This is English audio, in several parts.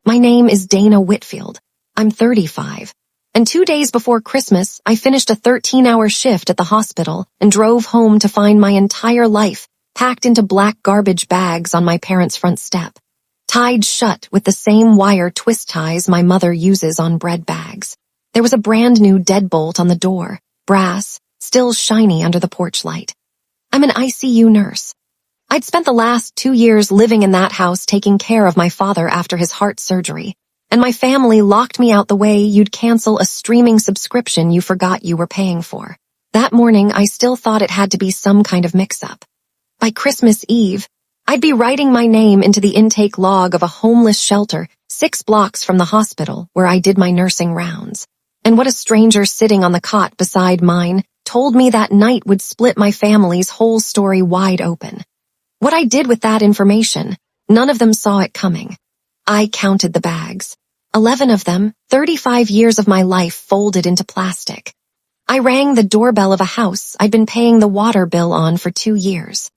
My name is Dana Whitfield. I'm 35. And 2 days before Christmas, I finished a 13-hour shift at the hospital and drove home to find my entire life packed into black garbage bags on my parents' front step, tied shut with the same wire twist ties my mother uses on bread bags. There was a brand new deadbolt on the door, brass, still shiny under the porch light. I'm an ICU nurse. I'd spent the last 2 years living in that house taking care of my father after his heart surgery, and my family locked me out the way you'd cancel a streaming subscription you forgot you were paying for. That morning, I still thought it had to be some kind of mix-up. By Christmas Eve, I'd be writing my name into the intake log of a homeless shelter 6 blocks from the hospital where I did my nursing rounds. And what a stranger sitting on the cot beside mine told me that night would split my family's whole story wide open. What I did with that information, none of them saw it coming. I counted the bags. 11 of them, 35 years of my life folded into plastic. I rang the doorbell of a house I'd been paying the water bill on for 2 years.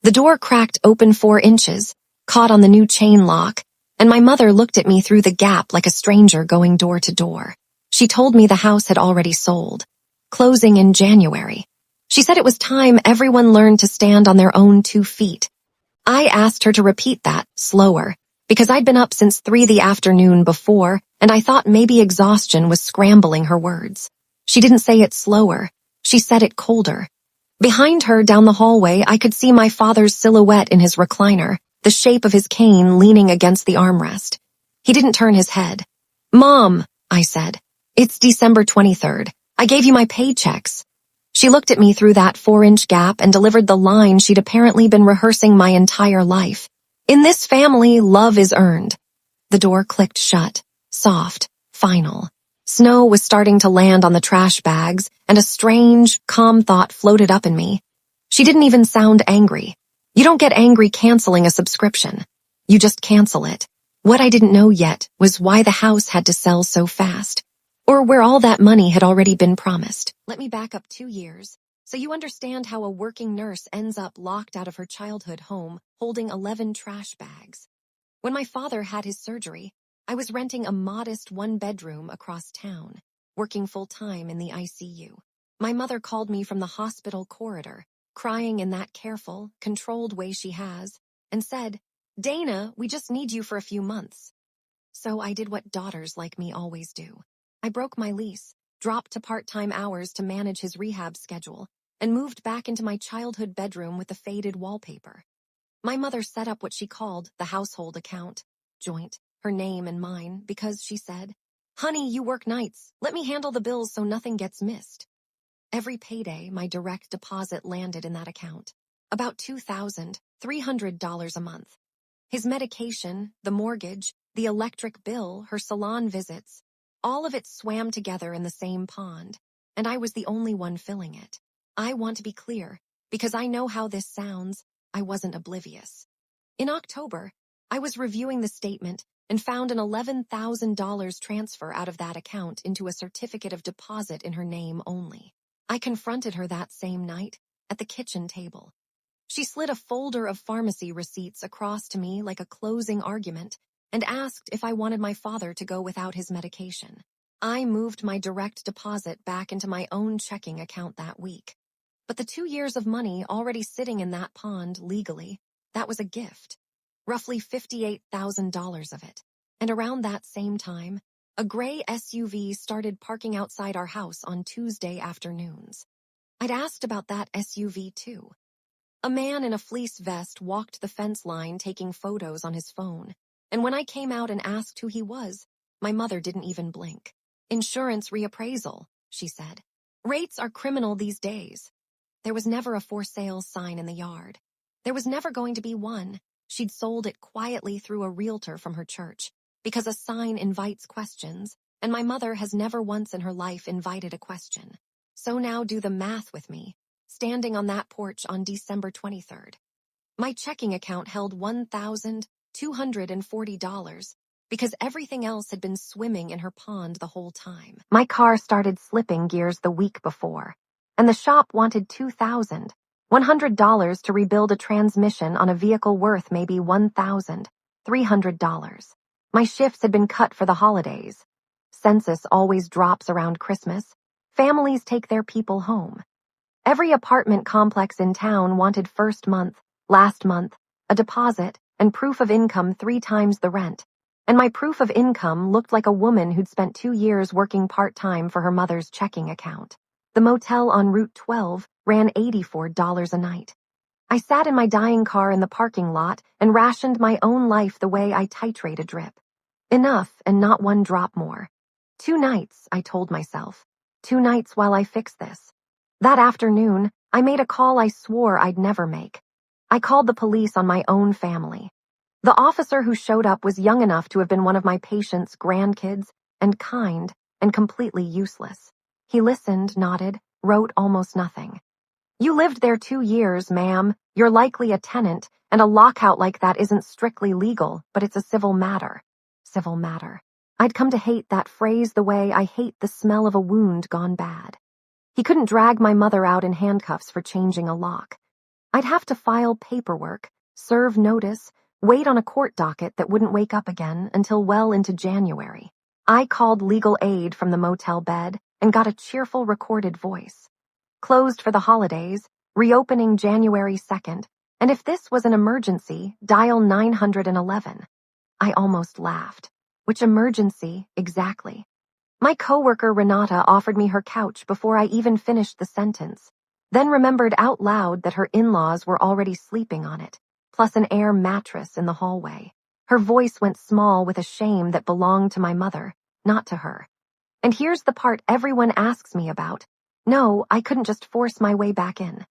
The door cracked open 4 inches, caught on the new chain lock, and my mother looked at me through the gap like a stranger going door to door. She told me the house had already sold, closing in January. She said it was time everyone learned to stand on their own 2 feet. I asked her to repeat that, slower, because I'd been up since 3 the afternoon before, and I thought maybe exhaustion was scrambling her words. She didn't say it slower. She said it colder. Behind her, down the hallway, I could see my father's silhouette in his recliner, the shape of his cane leaning against the armrest. He didn't turn his head. "Mom," I said. "It's December 23rd. I gave you my paychecks." She looked at me through that 4-inch gap and delivered the line she'd apparently been rehearsing my entire life. "In this family, love is earned." The door clicked shut, soft, final. Snow was starting to land on the trash bags, and a strange, calm thought floated up in me. She didn't even sound angry. You don't get angry canceling a subscription. You just cancel it. What I didn't know yet was why the house had to sell so fast, or where all that money had already been promised. Let me back up 2 years, so you understand how a working nurse ends up locked out of her childhood home holding 11 trash bags. When my father had his surgery, I was renting a modest 1-bedroom across town, working full-time in the ICU. My mother called me from the hospital corridor, crying in that careful, controlled way she has, and said, "Dana, we just need you for a few months." So I did what daughters like me always do. I broke my lease, dropped to part-time hours to manage his rehab schedule, and moved back into my childhood bedroom with the faded wallpaper. My mother set up what she called the household account, joint, her name and mine, because she said, "Honey, you work nights. Let me handle the bills so nothing gets missed." Every payday, my direct deposit landed in that account, about $2,300 a month. His medication, the mortgage, the electric bill, her salon visits, all of it swam together in the same pond, and I was the only one filling it. I want to be clear, because I know how this sounds, I wasn't oblivious. In October, I was reviewing the statement and found an $11,000 transfer out of that account into a certificate of deposit in her name only. I confronted her that same night at the kitchen table. She slid a folder of pharmacy receipts across to me like a closing argument and asked if I wanted my father to go without his medication. I moved my direct deposit back into my own checking account that week. But the 2 years of money already sitting in that pond legally, that was a gift. Roughly $58,000 of it. And around that same time, a gray SUV started parking outside our house on Tuesday afternoons. I'd asked about that SUV too. A man in a fleece vest walked the fence line taking photos on his phone, and when I came out and asked who he was, my mother didn't even blink. "Insurance reappraisal," she said. "Rates are criminal these days." There was never a for sale sign in the yard. There was never going to be one. She'd sold it quietly through a realtor from her church, because a sign invites questions, and my mother has never once in her life invited a question. So now do the math with me, standing on that porch on December 23rd. My checking account held $1,240, because everything else had been swimming in her pond the whole time. My car started slipping gears the week before, and the shop wanted $2,100 to rebuild a transmission on a vehicle worth maybe $1,300. My shifts had been cut for the holidays. Census always drops around Christmas. Families take their people home. Every apartment complex in town wanted first month, last month, a deposit, and proof of income 3 times the rent. And my proof of income looked like a woman who'd spent 2 years working part-time for her mother's checking account. The motel on Route 12 ran $84 a night. I sat in my dying car in the parking lot and rationed my own life the way I titrate a drip. Enough and not one drop more. 2 nights, I told myself. 2 nights while I fix this. That afternoon, I made a call I swore I'd never make. I called the police on my own family. The officer who showed up was young enough to have been one of my patient's grandkids, and kind, and completely useless. He listened, nodded, wrote almost nothing. You lived there 2 years, ma'am. You're likely a tenant, and a lockout like that isn't strictly legal, but it's a civil matter. Civil matter. I'd come to hate that phrase the way I hate the smell of a wound gone bad. He couldn't drag my mother out in handcuffs for changing a lock. I'd have to file paperwork, serve notice, wait on a court docket that wouldn't wake up again until well into January. I called legal aid from the motel bed and got a cheerful recorded voice. Closed for the holidays, reopening January 2nd, and if this was an emergency, dial 911. I almost laughed. Which emergency, exactly? My coworker Renata offered me her couch before I even finished the sentence, then remembered out loud that her in-laws were already sleeping on it, plus an air mattress in the hallway. Her voice went small with a shame that belonged to my mother, not to her. And here's the part everyone asks me about. No, I couldn't just force my way back in.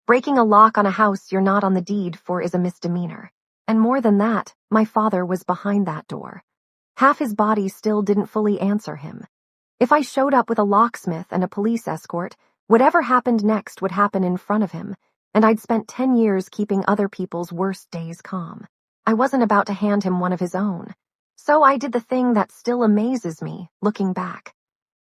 Breaking a lock on a house you're not on the deed for is a misdemeanor. And more than that, my father was behind that door. Half his body still didn't fully answer him. If I showed up with a locksmith and a police escort, whatever happened next would happen in front of him, and I'd spent 10 years keeping other people's worst days calm. I wasn't about to hand him one of his own. So I did the thing that still amazes me, looking back.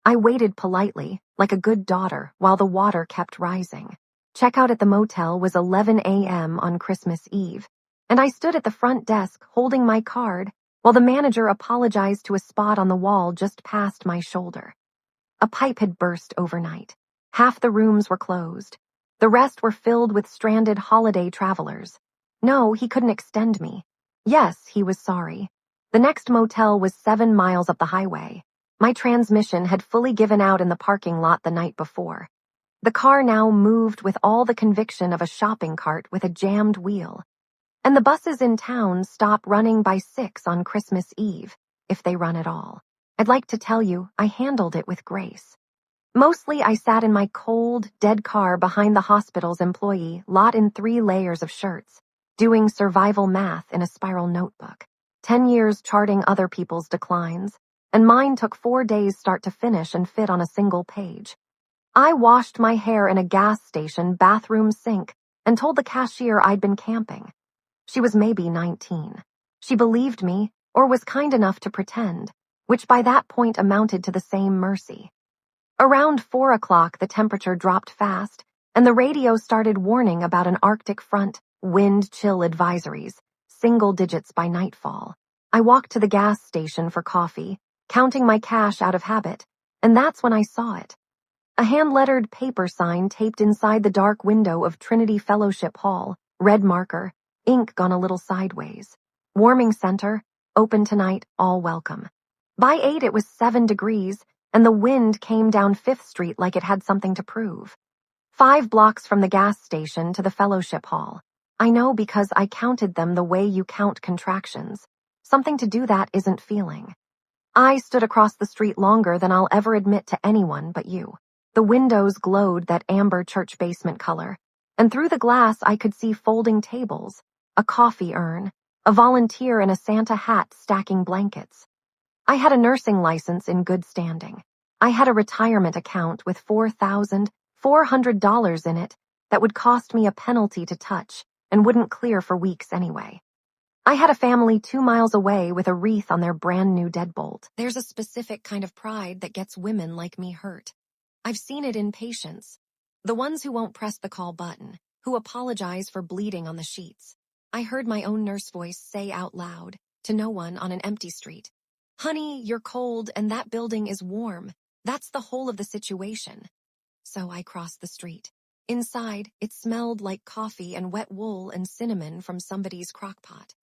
I waited politely, like a good daughter, while the water kept rising. Checkout at the motel was 11 a.m. on Christmas Eve, and I stood at the front desk holding my card while the manager apologized to a spot on the wall just past my shoulder. A pipe had burst overnight. Half the rooms were closed. The rest were filled with stranded holiday travelers. No, he couldn't extend me. Yes, he was sorry. The next motel was 7 miles up the highway. My transmission had fully given out in the parking lot the night before. The car now moved with all the conviction of a shopping cart with a jammed wheel. And the buses in town stop running by 6 on Christmas Eve, if they run at all. I'd like to tell you, I handled it with grace. Mostly I sat in my cold, dead car behind the hospital's employee lot in 3 layers of shirts, doing survival math in a spiral notebook. 10 years charting other people's declines, and mine took 4 days start to finish and fit on a single page. I washed my hair in a gas station bathroom sink and told the cashier I'd been camping. She was maybe 19. She believed me, or was kind enough to pretend, which by that point amounted to the same mercy. Around 4 o'clock, the temperature dropped fast, and the radio started warning about an Arctic front, wind chill advisories, single digits by nightfall. I walked to the gas station for coffee, counting my cash out of habit, and that's when I saw it. A hand-lettered paper sign taped inside the dark window of Trinity Fellowship Hall, red marker, ink gone a little sideways. Warming center, open tonight, all welcome. By 8 it was 7 degrees, and the wind came down 5th Street like it had something to prove. 5 blocks from the gas station to the Fellowship Hall. I know because I counted them the way you count contractions. Something to do that isn't feeling. I stood across the street longer than I'll ever admit to anyone but you. The windows glowed that amber church basement color, and through the glass I could see folding tables, a coffee urn, a volunteer in a Santa hat stacking blankets. I had a nursing license in good standing. I had a retirement account with $4,400 in it that would cost me a penalty to touch and wouldn't clear for weeks anyway. I had a family 2 miles away with a wreath on their brand new deadbolt. There's a specific kind of pride that gets women like me hurt. I've seen it in patients. The ones who won't press the call button, who apologize for bleeding on the sheets. I heard my own nurse voice say out loud, to no one on an empty street. Honey, you're cold and that building is warm. That's the whole of the situation. So I crossed the street. Inside, it smelled like coffee and wet wool and cinnamon from somebody's crock-pot.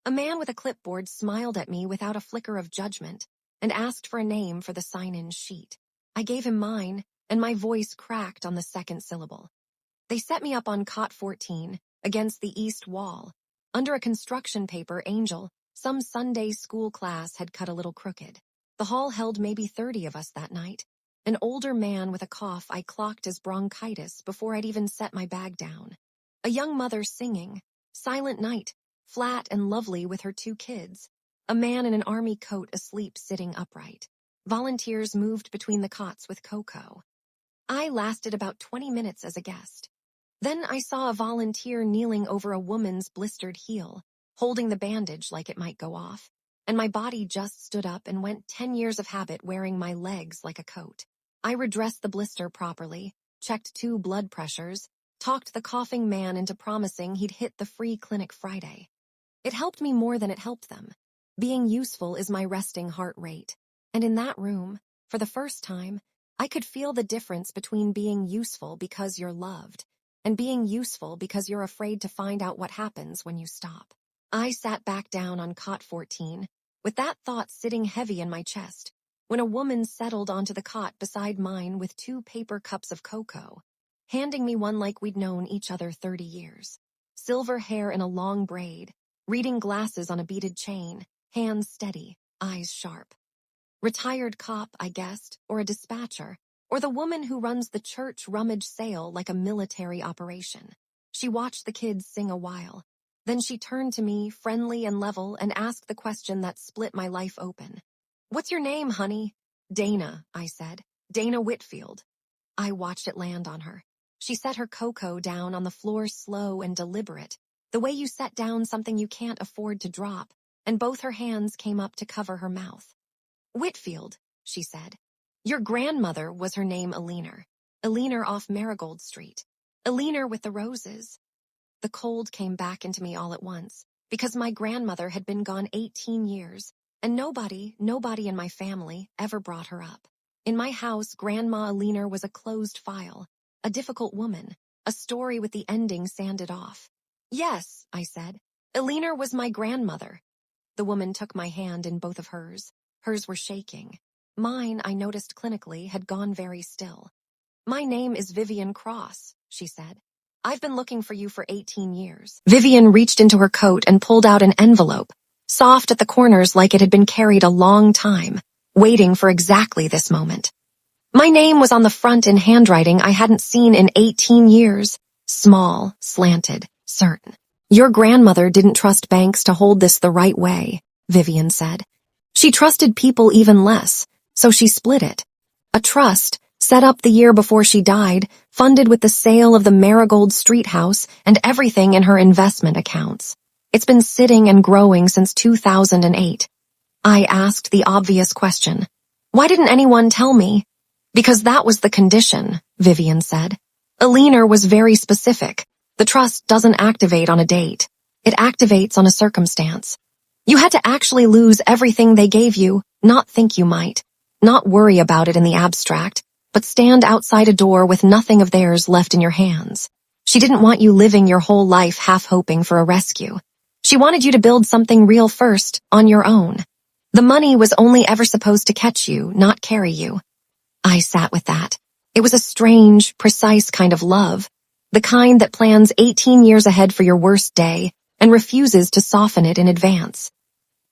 A man with a clipboard smiled at me without a flicker of judgment and asked for a name for the sign-in sheet. I gave him mine, and my voice cracked on the second syllable. They set me up on cot 14, against the east wall. Under a construction paper angel, some Sunday school class had cut a little crooked. The hall held maybe 30 of us that night. An older man with a cough I clocked as bronchitis before I'd even set my bag down. A young mother singing, Silent Night, flat and lovely with her 2 kids. A man in an army coat asleep sitting upright. Volunteers moved between the cots with cocoa. I lasted about 20 minutes as a guest. Then I saw a volunteer kneeling over a woman's blistered heel, holding the bandage like it might go off, and my body just stood up and went 10 years of habit wearing my legs like a coat. I redressed the blister properly, checked 2 blood pressures, talked the coughing man into promising he'd hit the free clinic Friday. It helped me more than it helped them. Being useful is my resting heart rate, and in that room, for the first time, I could feel the difference between being useful because you're loved and being useful because you're afraid to find out what happens when you stop. I sat back down on cot 14, with that thought sitting heavy in my chest, when a woman settled onto the cot beside mine with 2 paper cups of cocoa, handing me one like we'd known each other 30 years. Silver hair in a long braid, reading glasses on a beaded chain, hands steady, eyes sharp. Retired cop, I guessed, or a dispatcher, or the woman who runs the church rummage sale like a military operation. She watched the kids sing a while. Then she turned to me, friendly and level, and asked the question that split my life open. What's your name, honey? Dana, I said. Dana Whitfield. I watched it land on her. She set her cocoa down on the floor slow and deliberate, the way you set down something you can't afford to drop, and both her hands came up to cover her mouth. Whitfield, she said. Your grandmother was her name Eleanor. Eleanor off Marigold Street. Eleanor with the roses. The cold came back into me all at once, because my grandmother had been gone 18 years, and nobody in my family ever brought her up. In my house, Grandma Eleanor was a closed file, a difficult woman, a story with the ending sanded off. Yes, I said. Eleanor was my grandmother. The woman took my hand in both of hers. Hers were shaking. Mine, I noticed clinically, had gone very still. My name is Vivian Cross, she said. I've been looking for you for 18 years. Vivian reached into her coat and pulled out an envelope, soft at the corners like it had been carried a long time, waiting for exactly this moment. My name was on the front in handwriting I hadn't seen in 18 years. Small, slanted, certain. Your grandmother didn't trust banks to hold this the right way, Vivian said. She trusted people even less, so she split it. A trust, set up the year before she died, funded with the sale of the Marigold Street house and everything in her investment accounts. It's been sitting and growing since 2008. I asked the obvious question. Why didn't anyone tell me? Because that was the condition, Vivian said. Eleanor was very specific. The trust doesn't activate on a date. It activates on a circumstance. You had to actually lose everything they gave you, not think you might, not worry about it in the abstract, but stand outside a door with nothing of theirs left in your hands. She didn't want you living your whole life half hoping for a rescue. She wanted you to build something real first, on your own. The money was only ever supposed to catch you, not carry you. I sat with that. It was a strange, precise kind of love, the kind that plans 18 years ahead for your worst day and refuses to soften it in advance.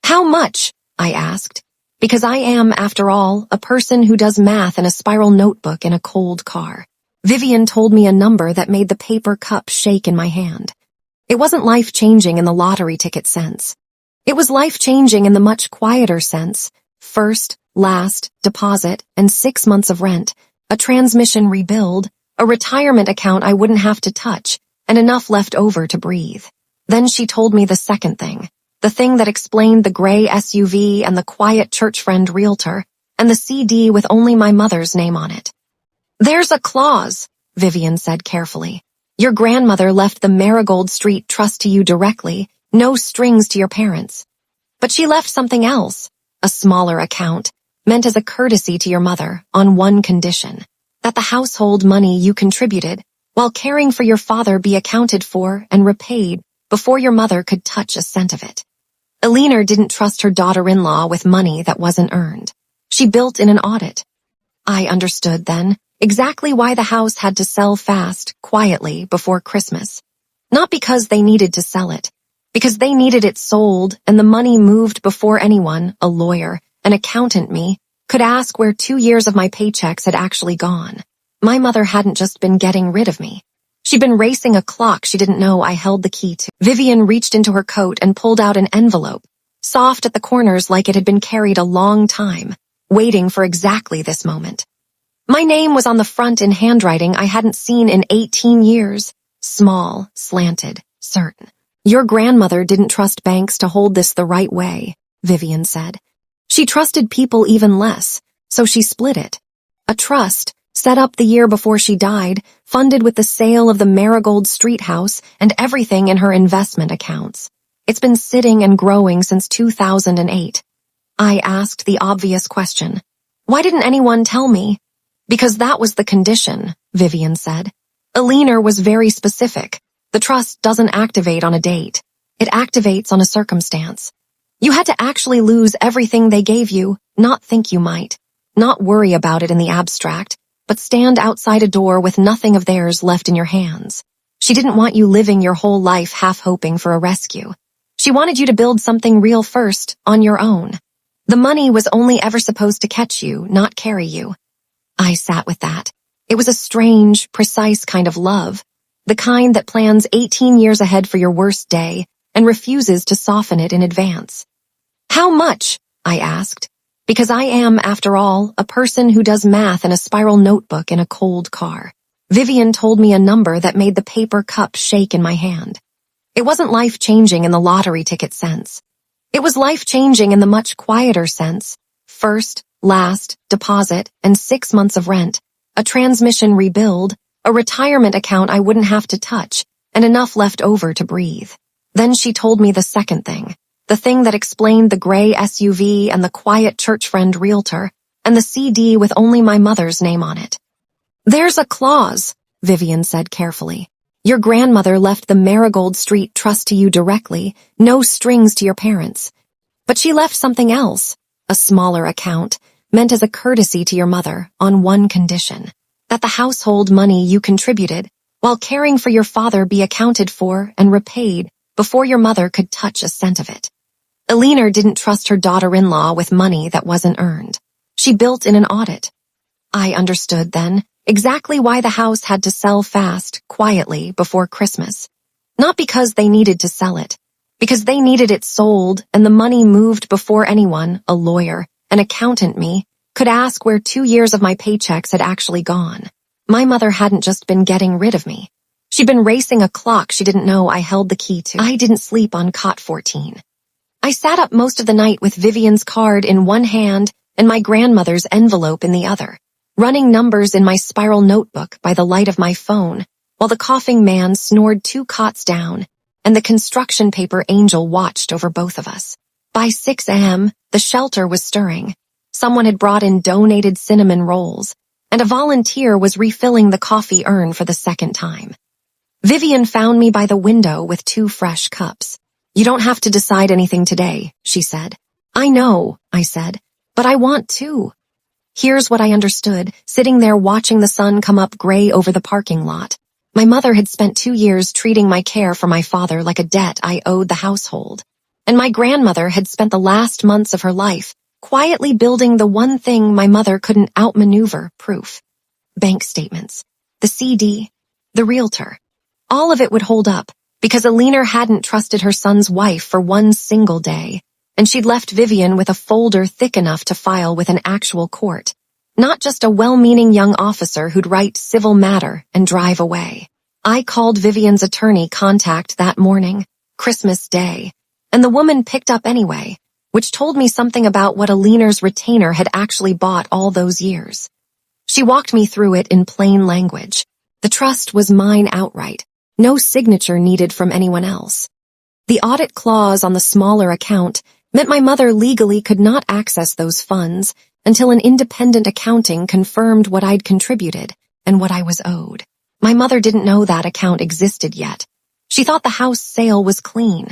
How much? I asked, because I am, after all, a person who does math in a spiral notebook in a cold car. Vivian told me a number that made the paper cup shake in my hand. It wasn't life-changing in the lottery ticket sense. It was life-changing in the much quieter sense. First, last, deposit, and 6 months of rent, a transmission rebuild, a retirement account I wouldn't have to touch, and enough left over to breathe. Then she told me the second thing, the thing that explained the gray SUV and the quiet church friend realtor, and the CD with only my mother's name on it. There's a clause, Vivian said carefully. Your grandmother left the Marigold Street trust to you directly, no strings to your parents. But she left something else, a smaller account, meant as a courtesy to your mother on one condition, that the household money you contributed while caring for your father be accounted for and repaid before your mother could touch a cent of it. Alina didn't trust her daughter-in-law with money that wasn't earned. She built in an audit. I understood then exactly why the house had to sell fast, quietly, before Christmas. Not because they needed to sell it, because they needed it sold and the money moved before anyone, a lawyer, an accountant me, could ask where 2 years of my paychecks had actually gone. My mother hadn't just been getting rid of me. She'd been racing a clock she didn't know I held the key to. Vivian reached into her coat and pulled out an envelope, soft at the corners like it had been carried a long time, waiting for exactly this moment. My name was on the front in handwriting I hadn't seen in 18 years. Small, slanted, certain. Your grandmother didn't trust banks to hold this the right way, Vivian said. She trusted people even less, so she split it. A trust, set up the year before she died, funded with the sale of the Marigold Street house and everything in her investment accounts. It's been sitting and growing since 2008. I asked the obvious question. Why didn't anyone tell me? Because that was the condition, Vivian said. Alina was very specific. The trust doesn't activate on a date. It activates on a circumstance. You had to actually lose everything they gave you, not think you might. Not worry about it in the abstract, but stand outside a door with nothing of theirs left in your hands. She didn't want you living your whole life half hoping for a rescue. She wanted you to build something real first, on your own. The money was only ever supposed to catch you, not carry you. I sat with that. It was a strange, precise kind of love, the kind that plans 18 years ahead for your worst day and refuses to soften it in advance. How much? I asked, because I am, after all, a person who does math in a spiral notebook in a cold car. Vivian told me a number that made the paper cup shake in my hand. It wasn't life-changing in the lottery ticket sense. It was life-changing in the much quieter sense. First, last, deposit, and 6 months of rent, a transmission rebuild, a retirement account I wouldn't have to touch, and enough left over to breathe. Then she told me the second thing, the thing that explained the gray SUV and the quiet church friend realtor, and the CD with only my mother's name on it. There's a clause, Vivian said carefully. Your grandmother left the Marigold Street trust to you directly, no strings to your parents. But she left something else, a smaller account, meant as a courtesy to your mother on one condition, that the household money you contributed while caring for your father be accounted for and repaid before your mother could touch a cent of it. Alina didn't trust her daughter-in-law with money that wasn't earned. She built in an audit. I understood then exactly why the house had to sell fast, quietly, before Christmas. Not because they needed to sell it, because they needed it sold and the money moved before anyone, a lawyer, an accountant me, could ask where 2 years of my paychecks had actually gone. My mother hadn't just been getting rid of me. She'd been racing a clock she didn't know I held the key to. I didn't sleep on cot 14. I sat up most of the night with Vivian's card in one hand and my grandmother's envelope in the other, running numbers in my spiral notebook by the light of my phone, while the coughing man snored 2 cots down, and the construction paper angel watched over both of us. By 6 a.m., the shelter was stirring. Someone had brought in donated cinnamon rolls, and a volunteer was refilling the coffee urn for the second time. Vivian found me by the window with 2 fresh cups. You don't have to decide anything today, she said. I know, I said, but I want to. Here's what I understood, sitting there watching the sun come up gray over the parking lot. My mother had spent 2 years treating my care for my father like a debt I owed the household. And my grandmother had spent the last months of her life quietly building the one thing my mother couldn't outmaneuver, proof. Bank statements, the CD, the realtor. All of it would hold up, because Alina hadn't trusted her son's wife for one single day, and she'd left Vivian with a folder thick enough to file with an actual court, not just a well-meaning young officer who'd write civil matter and drive away. I called Vivian's attorney contact that morning, Christmas Day, and the woman picked up anyway, which told me something about what Alina's retainer had actually bought all those years. She walked me through it in plain language. The trust was mine outright, no signature needed from anyone else. The audit clause on the smaller account meant my mother legally could not access those funds until an independent accounting confirmed what I'd contributed and what I was owed. My mother didn't know that account existed yet. She thought the house sale was clean.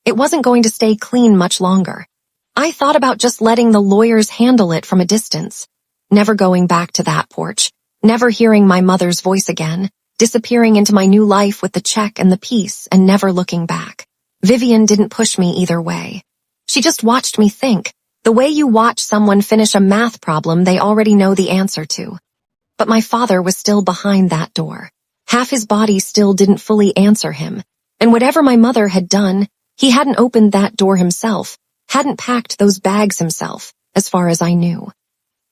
It wasn't going to stay clean much longer. I thought about just letting the lawyers handle it from a distance, never going back to that porch, never hearing my mother's voice again, disappearing into my new life with the check and the peace and never looking back. Vivian didn't push me either way. She just watched me think, the way you watch someone finish a math problem they already know the answer to. But my father was still behind that door. Half his body still didn't fully answer him, and whatever my mother had done, he hadn't opened that door himself, hadn't packed those bags himself, as far as I knew.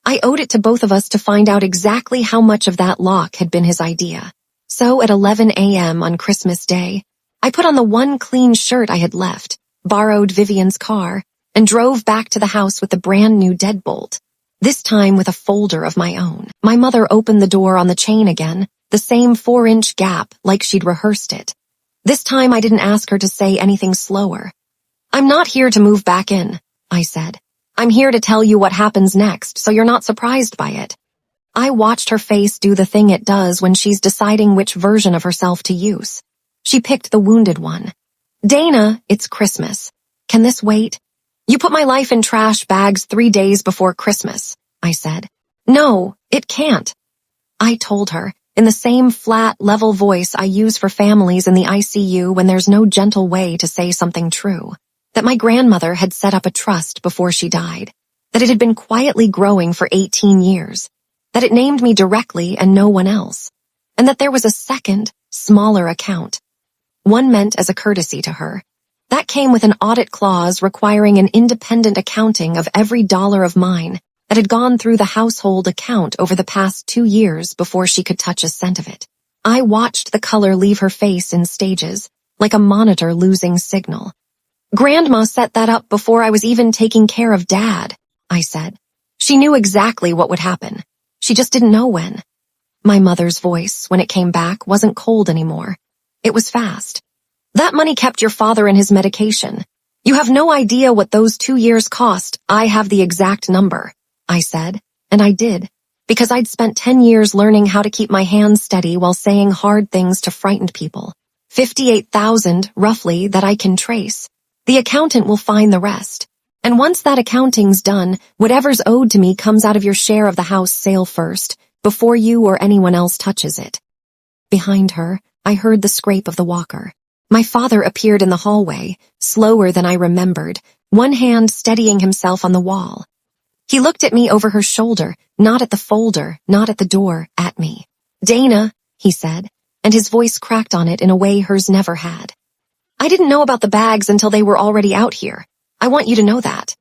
I owed it to both of us to find out exactly how much of that lock had been his idea. So at 11 a.m. on Christmas Day, I put on the one clean shirt I had left, borrowed Vivian's car, and drove back to the house with the brand new deadbolt, this time with a folder of my own. My mother opened the door on the chain again, the same 4-inch gap like she'd rehearsed it. This time I didn't ask her to say anything slower. "I'm not here to move back in," I said. "I'm here to tell you what happens next, so you're not surprised by it." I watched her face do the thing it does when she's deciding which version of herself to use. She picked the wounded one. "Dana, it's Christmas. Can this wait? You put my life in trash bags 3 days before Christmas," I said. "No, it can't." I told her, in the same flat, level voice I use for families in the ICU when there's no gentle way to say something true, that my grandmother had set up a trust before she died, that it had been quietly growing for 18 years, that it named me directly and no one else, and that there was a second, smaller account. One meant as a courtesy to her. That came with an audit clause requiring an independent accounting of every dollar of mine that had gone through the household account over the past 2 years before she could touch a cent of it. I watched the color leave her face in stages, like a monitor losing signal. "Grandma set that up before I was even taking care of Dad," I said. "She knew exactly what would happen. She just didn't know when." My mother's voice, when it came back, wasn't cold anymore. It was fast. "That money kept your father in his medication. You have no idea what those 2 years cost. I have the exact number," I said, and I did, because I'd spent 10 years learning how to keep my hands steady while saying hard things to frightened people. 58,000, roughly, that I can trace. The accountant will find the rest. And once that accounting's done, whatever's owed to me comes out of your share of the house sale first, before you or anyone else touches it. Behind her, I heard the scrape of the walker. My father appeared in the hallway, slower than I remembered, one hand steadying himself on the wall. He looked at me over her shoulder, not at the folder, not at the door, at me. "Dana," he said, and his voice cracked on it in a way hers never had. "I didn't know about the bags until they were already out here. I want you to know that."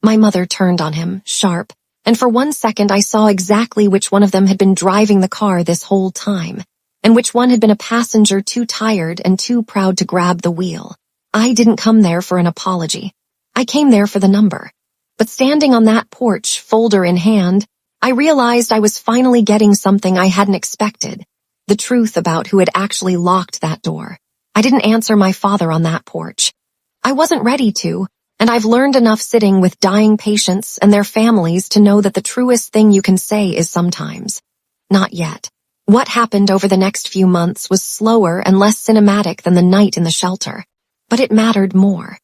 My mother turned on him, sharp, and for 1 second I saw exactly which one of them had been driving the car this whole time, and which one had been a passenger too tired and too proud to grab the wheel. I didn't come there for an apology. I came there for the number. But standing on that porch, folder in hand, I realized I was finally getting something I hadn't expected, the truth about who had actually locked that door. I didn't answer my father on that porch. I wasn't ready to, and I've learned enough sitting with dying patients and their families to know that the truest thing you can say is sometimes, "Not yet." What happened over the next few months was slower and less cinematic than the night in the shelter, but it mattered more.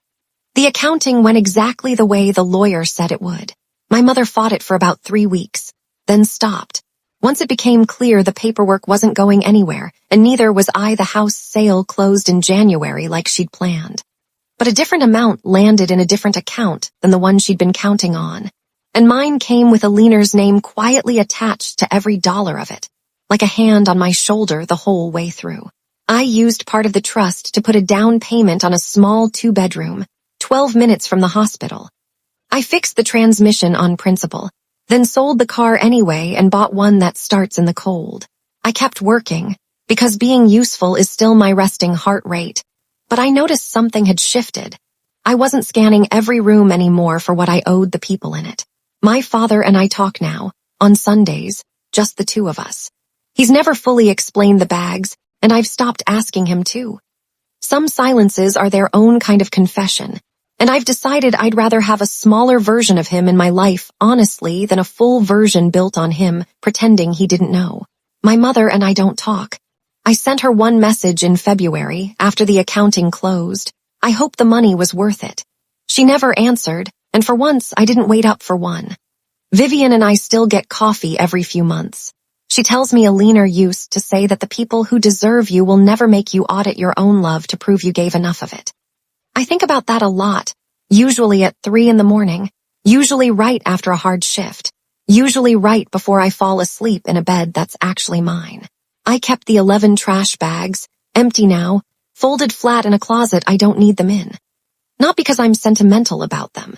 The accounting went exactly the way the lawyer said it would. My mother fought it for about 3 weeks, then stopped. Once it became clear the paperwork wasn't going anywhere, and neither was I. The house sale closed in January like she'd planned. But a different amount landed in a different account than the one she'd been counting on, and mine came with Alina's name quietly attached to every dollar of it, like a hand on my shoulder the whole way through. I used part of the trust to put a down payment on a small 2-bedroom, 12 minutes from the hospital. I fixed the transmission on principle, then sold the car anyway and bought one that starts in the cold. I kept working, because being useful is still my resting heart rate, but I noticed something had shifted. I wasn't scanning every room anymore for what I owed the people in it. My father and I talk now, on Sundays, just the two of us. He's never fully explained the bags, and I've stopped asking him to. Some silences are their own kind of confession, And I've decided I'd rather have a smaller version of him in my life, honestly, than a full version built on him, pretending he didn't know. My mother and I don't talk. I sent her one message in February, after the accounting closed. I hope the money was worth it. She never answered, and for once I didn't wait up for one. Vivian and I still get coffee every few months. She tells me a leaner used to say that the people who deserve you will never make you audit your own love to prove you gave enough of it. I think about that a lot, usually at 3 a.m, usually right after a hard shift, usually right before I fall asleep in a bed that's actually mine. I kept the 11 trash bags, empty now, folded flat in a closet I don't need them in. Not because I'm sentimental about them.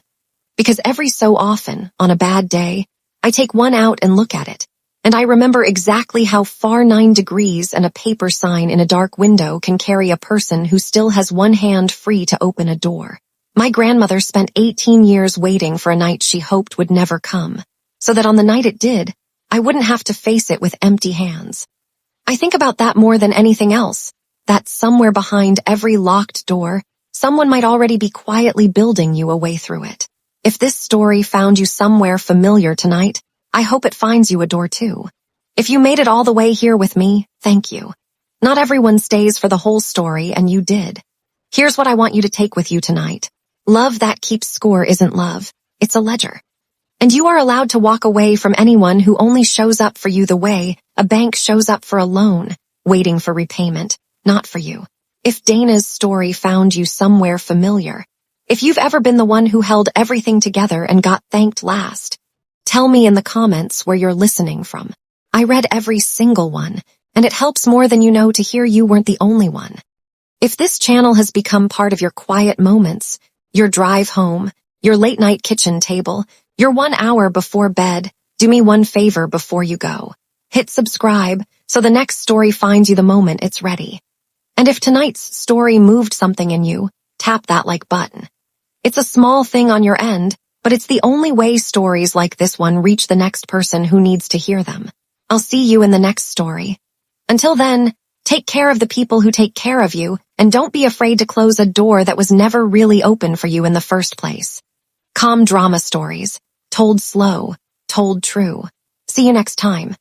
Because every so often, on a bad day, I take one out and look at it, and I remember exactly how far 9 degrees and a paper sign in a dark window can carry a person who still has one hand free to open a door. My grandmother spent 18 years waiting for a night she hoped would never come, so that on the night it did, I wouldn't have to face it with empty hands. I think about that more than anything else, that somewhere behind every locked door, someone might already be quietly building you a way through it. If this story found you somewhere familiar tonight, I hope it finds you a door too. If you made it all the way here with me, thank you. Not everyone stays for the whole story, and you did. Here's what I want you to take with you tonight. Love that keeps score isn't love, it's a ledger. And you are allowed to walk away from anyone who only shows up for you the way a bank shows up for a loan, waiting for repayment, not for you. If Dana's story found you somewhere familiar, if you've ever been the one who held everything together and got thanked last, tell me in the comments where you're listening from. I read every single one, and it helps more than you know to hear you weren't the only one. If this channel has become part of your quiet moments, your drive home, your late-night kitchen table, your 1 hour before bed, do me one favor before you go. Hit subscribe so the next story finds you the moment it's ready. And if tonight's story moved something in you, tap that like button. It's a small thing on your end, but it's the only way stories like this one reach the next person who needs to hear them. I'll see you in the next story. Until then, take care of the people who take care of you, and don't be afraid to close a door that was never really open for you in the first place. Calm drama stories, told slow, told true. See you next time.